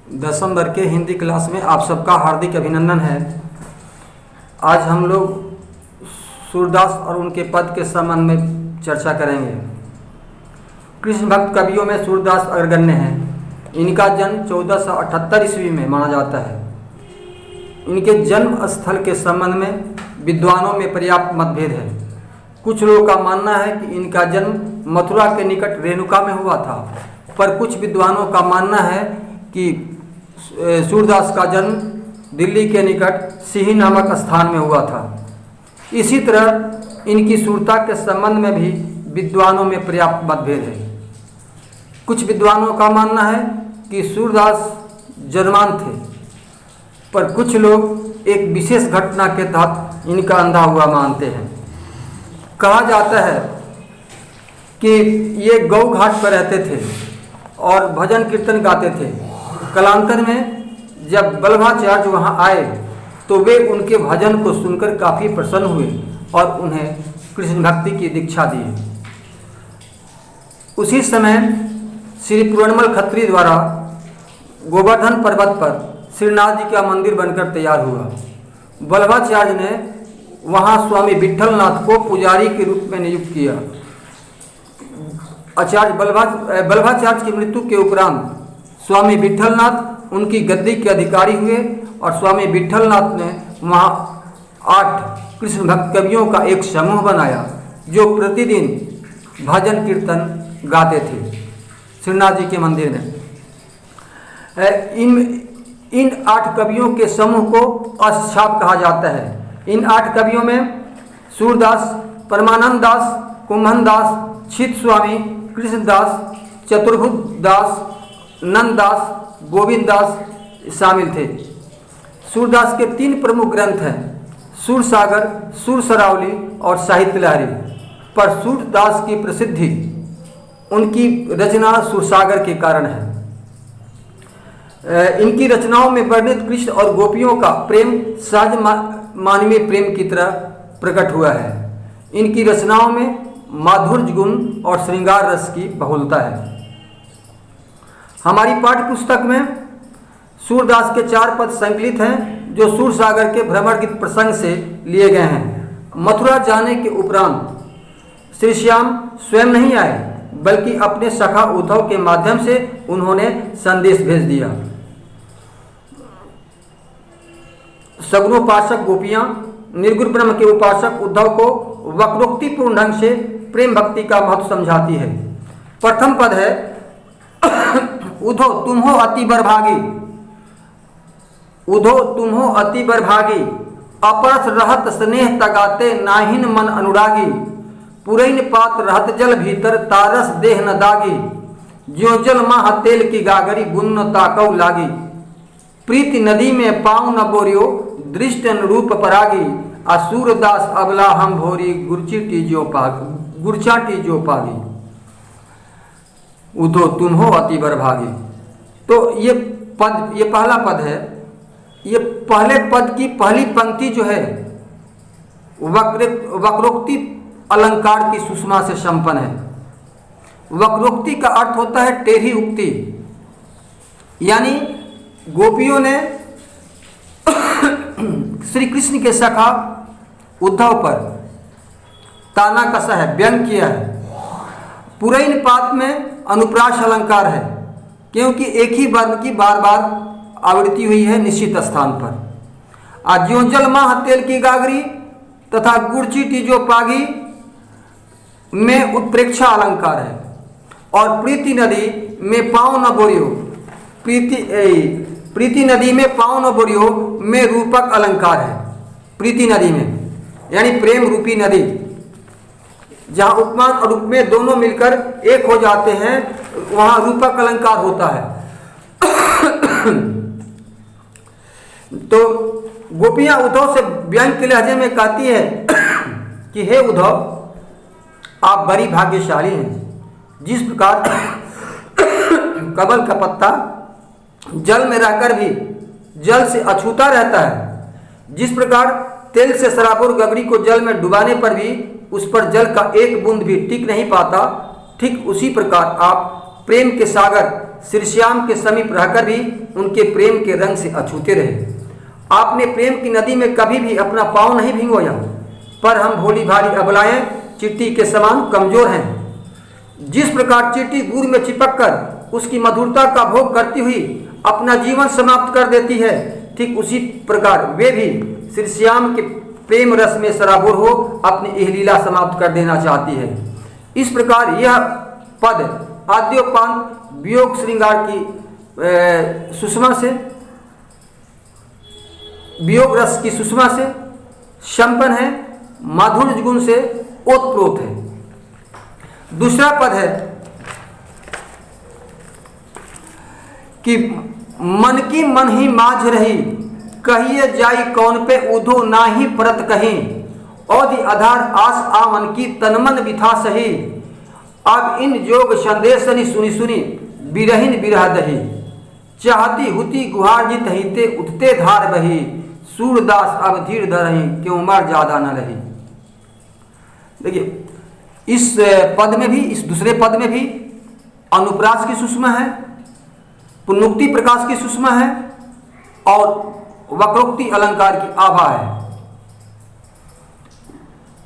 10वीं वर्ग के हिंदी क्लास में आप सबका हार्दिक अभिनंदन है। आज हम लोग सूरदास और उनके पद के संबंध में चर्चा करेंगे। कृष्ण भक्त कवियों में सूरदास अग्रगण्य हैं। इनका जन्म 1478 ईस्वी में माना जाता है। इनके जन्म स्थल के संबंध में विद्वानों में पर्याप्त मतभेद है। कुछ लोगों का मानना है कि इनका जन्म मथुरा के निकट रेणुका में हुआ था, पर कुछ विद्वानों का मानना है कि सूरदास का जन्म दिल्ली के निकट सिही नामक स्थान में हुआ था। इसी तरह इनकी सूरता के संबंध में भी विद्वानों में पर्याप्त मतभेद है। कुछ विद्वानों का मानना है कि सूरदास जर्मन थे, पर कुछ लोग एक विशेष घटना के तहत इनका अंधा हुआ मानते हैं। कहा जाता है कि ये गौ घाट पर रहते थे और भजन कीर्तन गाते थे। कालांतर में जब वल्लभाचार्य वहाँ आए तो वे उनके भजन को सुनकर काफ़ी प्रसन्न हुए और उन्हें कृष्ण भक्ति की दीक्षा दी। उसी समय श्री पुरनमल खत्री द्वारा गोवर्धन पर्वत पर श्रीनाथ जी का मंदिर बनकर तैयार हुआ। वल्लभाचार्य ने वहाँ स्वामी विट्ठलनाथ को पुजारी के रूप में नियुक्त किया। आचार्य वल्लभाचार्य की मृत्यु के उपरांत स्वामी विट्ठलनाथ उनकी गद्दी के अधिकारी हुए और स्वामी विट्ठलनाथ ने वहाँ 8 कृष्ण भक्त कवियों का एक समूह बनाया जो प्रतिदिन भजन कीर्तन गाते थे श्रीनाथ जी के मंदिर में। इन 8 कवियों के समूह को अष्टछाप कहा जाता है। इन 8 कवियों में सूरदास, परमानंद दास, कुम्भन दास, छित स्वामी, कृष्णदास, चतुर्भुज दास, नंददास, गोविंद दास शामिल थे। सूरदास के 3 प्रमुख ग्रंथ हैं, सूरसागर, सूरसरावली और साहित्य लहरी। पर सूरदास की प्रसिद्धि उनकी रचना सूरसागर के कारण है। इनकी रचनाओं में वर्णित कृष्ण और गोपियों का प्रेम सहज मानवीय प्रेम की तरह प्रकट हुआ है। इनकी रचनाओं में माधुर्य गुण और श्रृंगार रस की बहुलता है। हमारी पाठ्य पुस्तक में सूरदास के 4 पद संकलित हैं जो सूरसागर के भ्रमण गीत प्रसंग से लिए गए हैं। मथुरा जाने के उपरांत श्री श्याम स्वयं नहीं आए, बल्कि अपने सखा उद्धव के माध्यम से उन्होंने संदेश भेज दिया। सगुनोपासक गोपियां निर्गुण ब्रह्म के उपासक उद्धव को वक्रोक्तिपूर्ण ढंग से प्रेम भक्ति का महत्व समझाती है। प्रथम पद है उद्धव तुम हो अति बरभागी, उद्धव तुम हो अति बरभागी, अपरस रहत स्नेह तगाते नाहिन मन अनुरागी, पुरैन पात रहत जल भीतर तारस देह न दागी, ज्यों जल माह तेल की गागरी गुण ताकौ लागी, प्रीति नदी में पाँव न बोरियो दृष्ट अनुरूप परागी, असूरदास अबला हम भोरी गुरचाटी जो पागी, उद्धव तुम हो अति बरभागी। तो ये पहला पद है। ये पहले पद की पहली पंक्ति जो है वक्रोक्ति अलंकार की सुषमा से संपन्न है। वक्रोक्ति का अर्थ होता है टेढ़ी उक्ति, यानी गोपियों ने श्री कृष्ण के सखा उद्धव पर ताना कसा है, व्यंग किया है। पुरैन पात में अनुप्रास अलंकार है, क्योंकि एक ही वर्ण की बार बार आवृत्ति हुई है निश्चित स्थान पर। ज्यों जल माह तेल की गागरी तथा गुड़चीटी जो पागी में उत्प्रेक्षा अलंकार है। और प्रीति नदी में पाँव न बोरियो, प्रीति नदी में पाँव न बोरियो में रूपक अलंकार है। प्रीति नदी में यानी प्रेम रूपी नदी, जहाँ उपमान और उपमेय दोनों मिलकर एक हो जाते हैं, वहाँ रूपक अलंकार होता है। तो गोपियाँ उद्धव से व्यंग के लहजे में कहती है कि हे उद्धव, आप बड़ी भाग्यशाली हैं। जिस प्रकार कमल का पत्ता जल में रहकर भी जल से अछूता रहता है, जिस प्रकार तेल से सराबोर गगरी को जल में डुबाने पर भी उस पर जल का एक बूंद भी टिक नहीं पाता, ठीक उसी प्रकार आप प्रेम के सागर श्री श्याम के समीप रहकर भी उनके प्रेम के रंग से अछूते रहे। आपने प्रेम की नदी में कभी भी अपना पाँव नहीं भिगोया, पर हम भोली भाली अबलाएं चींटी के समान कमजोर हैं। जिस प्रकार चींटी गुड़ में चिपक कर उसकी मधुरता का भोग करती हुई अपना जीवन समाप्त कर देती है, ठीक उसी प्रकार वे भी श्री श्याम के प्रेम रस में सराबोर हो अपनी यह लीला समाप्त कर देना चाहती है। इस प्रकार यह पद आद्योपांत वियोग श्रृंगार की सुषमा से, वियोग रस की सुषमा से संपन्न है, माधुर्य गुण से ओतप्रोत है। दूसरा पद है कि मन की मन ही माझ रही, कहिए जाई कौन पे उधो ना ही परत कहीं, औधि आधार आस आवन की तनमन बिथा सही, अब इन जोग संदेशनि सुनी सुनी बिरहिन बिरह दही, चाहती हुती गुहार जित हिते उठते धार बही, सूरदास अब धीर धरही क्यों मर ज्यादा न रही। देखिए इस पद में भी, इस दूसरे पद में भी अनुप्रास की सुषमा है, पुनरुक्ति प्रकाश की सुषमा है और वक्रोक्ति अलंकार की आभा है।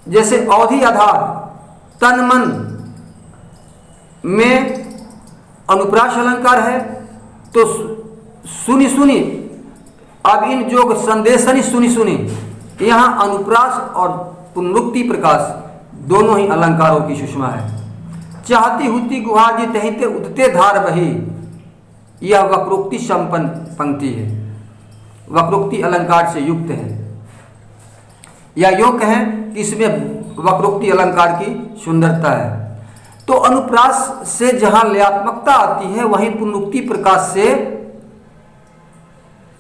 जैसे अवधि आधार तन मन में अनुप्रास अलंकार है, तो सुनी सुनी अब इन जोग संदेशनि सुनी सुनी, यहाँ अनुप्रास और पुनरुक्ति प्रकाश दोनों ही अलंकारों की सुषमा है। चाहती हुती गुहार जी तहिते उठते धार बही, यह वक्रोक्ति संपन्न पंक्ति है, वक्रोक्ति अलंकार से युक्त है, या यूं कहें कि इसमें वक्रोक्ति अलंकार की सुंदरता है। तो अनुप्रास से जहां लयात्मकता आती है, वहीं पुनरुक्ति प्रकाश से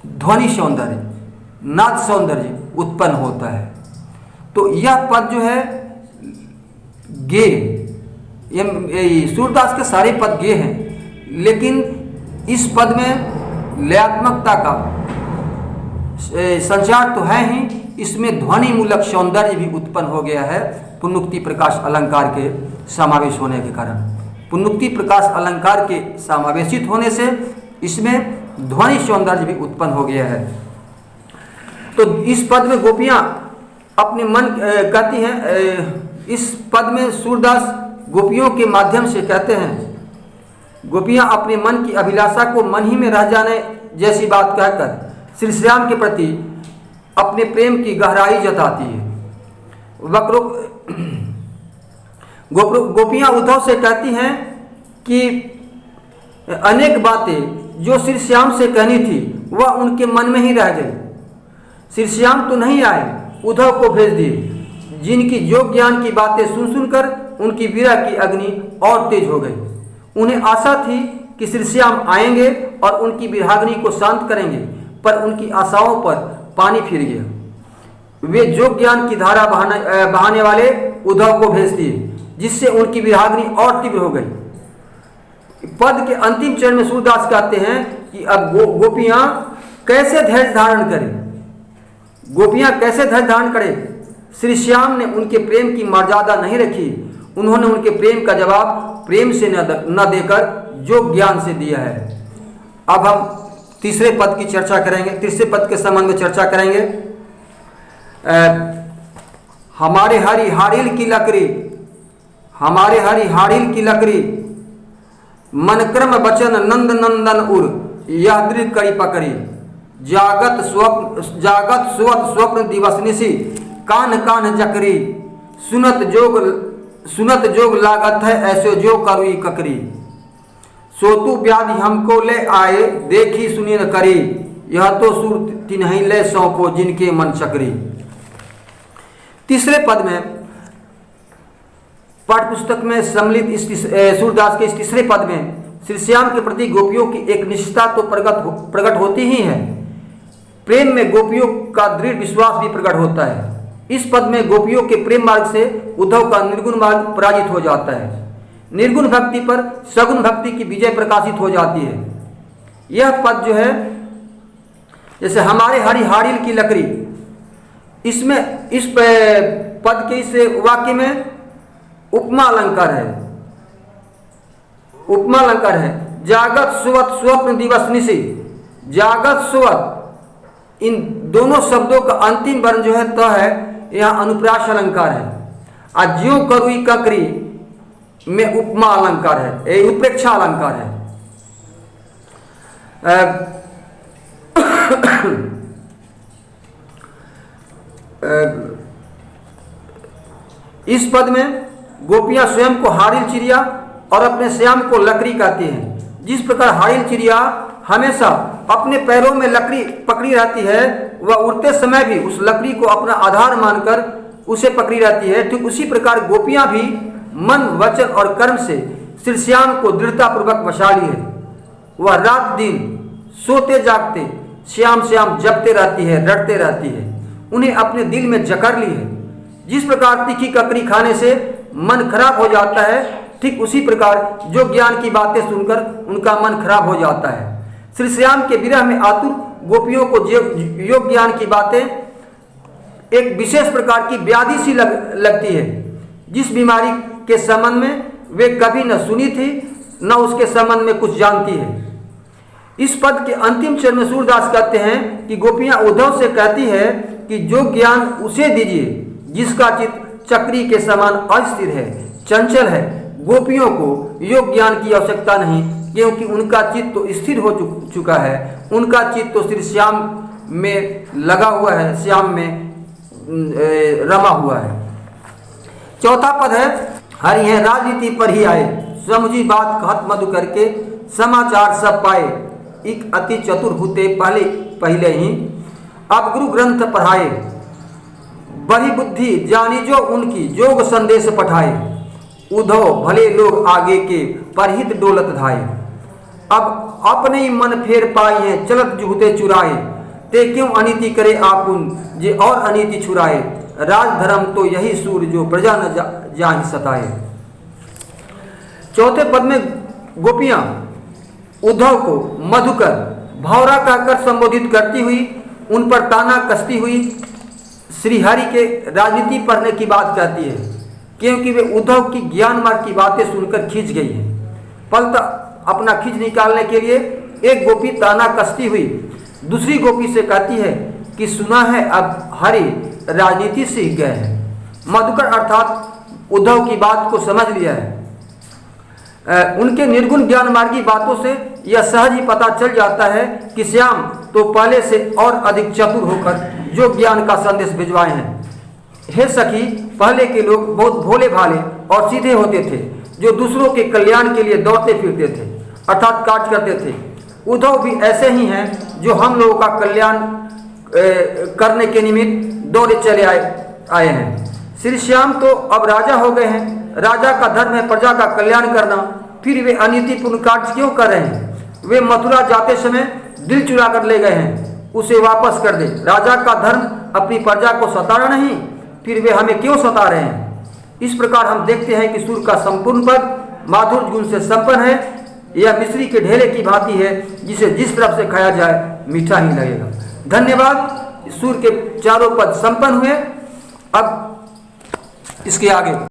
ध्वनि सौंदर्य, नाद सौंदर्य उत्पन्न होता है। तो यह पद जो है गे, ये सूरदास के सारे पद गे हैं, लेकिन इस पद में लयात्मकता का संचार तो है ही, इसमें ध्वनि मूलक सौंदर्य भी उत्पन्न हो गया है पुनरुक्ति प्रकाश अलंकार के समावेश होने के कारण। पुनरुक्ति प्रकाश अलंकार के समावेशित होने से इसमें ध्वनि सौंदर्य भी उत्पन्न हो गया है। तो इस पद में गोपियां अपने मन कहती हैं, इस पद में सूरदास गोपियों के माध्यम से कहते हैं, गोपियां अपने मन की अभिलाषा को मन ही में रह जाने जैसी बात कहकर श्री श्याम के प्रति अपने प्रेम की गहराई जताती है। गोपियां उद्धव से कहती हैं कि अनेक बातें जो श्री श्याम से कहनी थी वह उनके मन में ही रह गई। श्री श्याम तो नहीं आए, उद्धव को भेज दिए, जिनकी योग ज्ञान की बातें सुन सुनकर उनकी विरह की अग्नि और तेज हो गई। उन्हें आशा थी कि श्री श्याम आएंगे और उनकी विरहाग्नि को शांत करेंगे, पर उनकी आशाओं पर पानी फिर गया। वे योग ज्ञान की धारा बहाने वाले उद्धव को भेज दिए, जिससे उनकी विरहाग्नि और तीव्र हो गई। पद के अंतिम चरण में सूरदास कहते हैं कि अब गोपियां कैसे धैर्य धारण करें, गोपियां कैसे धैर्य धारण करें। श्री श्याम ने उनके प्रेम की मर्यादा नहीं रखी, उन्होंने उनके प्रेम का जवाब प्रेम से न देकर योग ज्ञान से दिया है। अब हम तीसरे पद की चर्चा करेंगे, तीसरे पद के संबंध में चर्चा करेंगे। हमारे हरि हाड़िल की लकड़ी, हमारे हरि हाड़िल की लकड़ी, मन क्रम बचन नंद नंदन उर, यह दृढ़ करी पकड़ी, जागत स्वत स्वप्न दिवस निशी, कान कान जकरी, सुनत जोग लागत है ऐसे जो करुई ककरी, सोतु व्याधि हमको ले आए देखी सुनी न करी, यह तो सुर तिन्हीं ले सौंपो जिनके मन चकरी। तीसरे पद में पाठ्य पुस्तक में सम्मिलित सूरदास के इस तीसरे पद में श्री श्याम के प्रति गोपियों की एक निष्ठा तो प्रकट होती ही है, प्रेम में गोपियों का दृढ़ विश्वास भी प्रकट होता है। इस पद में गोपियों के प्रेम मार्ग से उद्धव का निर्गुण मार्ग पराजित हो जाता है, निर्गुण भक्ति पर सगुण भक्ति की विजय प्रकाशित हो जाती है। यह पद जो है, जैसे हमारे हरि हाड़िल की लकड़ी, इसमें इस पद के इस वाक्य में उपमा अलंकार है, उपमा अलंकार है। जागत सुवत स्वप्न दिवस निशी, जागत स्वत, इन दोनों शब्दों का अंतिम वर्ण जो है त है, यहाँ अनुप्रास अलंकार है। और ज्यों करुई ककरी में उपमा अलंकार है, ये उत्प्रेक्षा अलंकार है। इस पद में गोपियां स्वयं को हारिल चिड़िया और अपने श्याम को लकड़ी कहती हैं। जिस प्रकार हारिल चिड़िया हमेशा अपने पैरों में लकड़ी पकड़ी रहती है, वह उड़ते समय भी उस लकड़ी को अपना आधार मानकर उसे पकड़ी रहती है, ठीक उसी प्रकार गोपियां भी मन, वचन और कर्म से श्री श्याम को दृढ़तापूर्वक बसा ली है। वह रात दिन सोते जागते श्याम श्याम जपते रहती है, रटते रहती है, उन्हें अपने दिल में जकड़ ली है। जिस प्रकार तीखी ककड़ी खाने से मन खराब हो जाता है, ठीक उसी प्रकार जो ज्ञान की बातें सुनकर उनका मन खराब हो जाता है। श्री श्याम के विरह में आतुर गोपियों को योग ज्ञान की बातें एक विशेष प्रकार की व्याधि सी लगती है, जिस बीमारी के संबंध में वे कभी न सुनी थी, न उसके संबंध में कुछ जानती है। इस पद के अंतिम चरण में सूरदास कहते हैं कि गोपियां उद्धव से कहती है कि जो ज्ञान उसे दीजिए जिसका चित्त चक्री के समान अस्थिर है, चंचल है। गोपियों को योग ज्ञान की आवश्यकता नहीं, क्योंकि उनका चित्त तो स्थिर हो चुका है, उनका चित्त तो श्री श्याम में लगा हुआ है, श्याम में रमा हुआ है। चौथा पद है, हरि है राजनीति पर ही आए, समुझी बात कहत मधु करके समाचार सब पाए, एक अति चतुर होते पहले ही अब गुरु ग्रंथ पढ़ाए, बड़ी बुद्धि जानी जो उनकी जोग संदेश पठाए, उद्धव भले लोग आगे के परहित डोलत धाये, अब अपने ही मन फेर पाई है चलत जुहते चुराए, ते क्यों अनीति करे आपुन जे और अनीति छुराए, राज धर्म तो यही सूर जो प्रजा न जाहि सताए। चौथे पद में गोपियां उद्धव को मधुकर भौरा कहकर संबोधित करती हुई उन पर ताना कसती हुई श्री हरि के राजनीति पढ़ने की बात कहती है, क्योंकि वे उद्धव की ज्ञान मार्ग की बातें सुनकर खींच गई हैं। फलतः अपना खींच निकालने के लिए एक गोपी ताना कसती हुई दूसरी गोपी से कहती है कि सुना है अब हरि राजनीति सीख गए हैं। मधुकर अर्थात उद्धव की बात को समझ लिया है। उनके निर्गुण ज्ञान मार्गी बातों से यह सहज ही पता चल जाता है कि श्याम तो पहले से और अधिक चतुर होकर जो ज्ञान का संदेश भिजवाए हैं। हे सखी, पहले के लोग बहुत भोले भाले और सीधे होते थे, जो दूसरों के कल्याण के लिए दौड़ते फिरते थे, अर्थात कार्य करते थे। उद्धव भी ऐसे ही हैं जो हम लोगों का कल्याण करने के निमित्त दौड़े चले आए हैं। श्री श्याम तो अब राजा हो गए हैं, राजा का धर्म है प्रजा का कल्याण करना, फिर वे अनीतिपूर्ण कार्य क्यों कर रहे हैं? वे मथुरा जाते समय दिल चुरा कर ले गए हैं, उसे वापस कर दे। राजा का धर्म अपनी प्रजा को सताना नहीं, फिर वे हमें क्यों सता रहे हैं? इस प्रकार हम देखते हैं कि सुर का संपूर्ण पद माधुर्य गुण से संपन्न है। यह मिश्री के ढेले की भांति है, जिसे जिस तरफ से खाया जाए मीठा ही लगेगा। धन्यवाद। सुर के चारों पद संपन्न हुए। अब इसके आगे